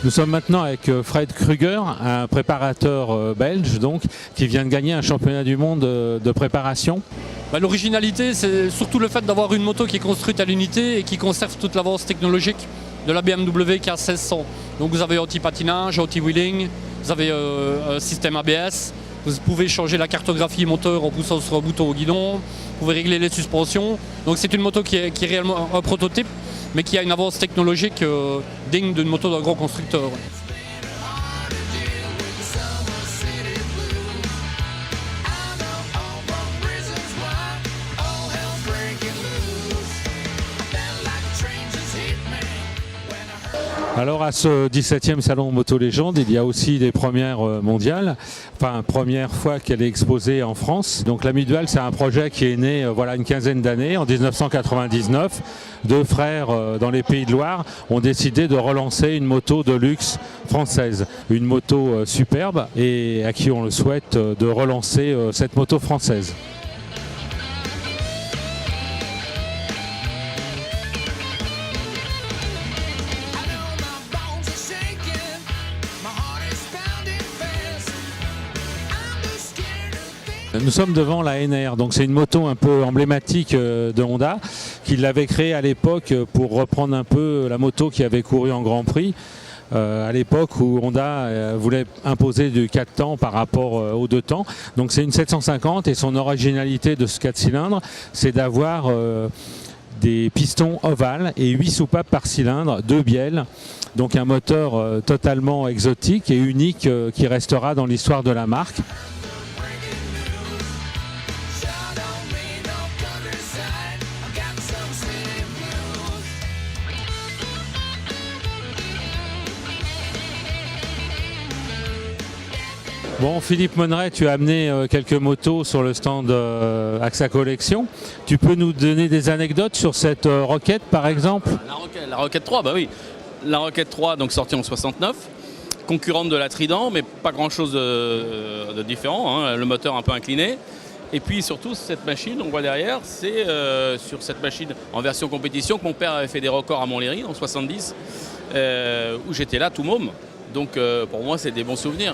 Nous sommes maintenant avec Fred Kruger, un préparateur belge donc, qui vient de gagner un championnat du monde de préparation. L'originalité, c'est surtout le fait d'avoir une moto qui est construite à l'unité et qui conserve toute l'avance technologique de la BMW K1600. Donc vous avez anti-patinage, anti-wheeling, vous avez un système ABS, vous pouvez changer la cartographie moteur en poussant sur un bouton au guidon, vous pouvez régler les suspensions. Donc c'est une moto qui est réellement un prototype, mais qui a une avance technologique digne d'une moto d'un grand constructeur. Alors à ce 17e salon Moto Légende, il y a aussi des premières mondiales, enfin première fois qu'elle est exposée en France. Donc la Midwall, c'est un projet qui est né voilà une quinzaine d'années, en 1999. Deux frères dans les Pays de Loire ont décidé de relancer une moto de luxe française. Une moto superbe et à qui on le souhaite de relancer cette moto française. Nous sommes devant la NR, donc c'est une moto un peu emblématique de Honda, qui l'avait créée à l'époque pour reprendre un peu la moto qui avait couru en Grand Prix, à l'époque où Honda voulait imposer du 4 temps par rapport aux 2 temps. Donc c'est une 750 et son originalité de ce 4 cylindres, c'est d'avoir des pistons ovales et 8 soupapes par cylindre, 2 bielles. Donc un moteur totalement exotique et unique qui restera dans l'histoire de la marque. Bon, Philippe Monneret, tu as amené quelques motos sur le stand AXA Collection. Tu peux nous donner des anecdotes sur cette Rocket par exemple? La Rocket 3, bah oui. La Rocket 3, donc sortie en 69, concurrente de la Trident, mais pas grand chose de différent, hein, le moteur un peu incliné. Et puis surtout, cette machine, on voit derrière, c'est sur cette machine en version compétition que mon père avait fait des records à Montlhéry en 70, où j'étais là tout môme. Donc pour moi, c'est des bons souvenirs.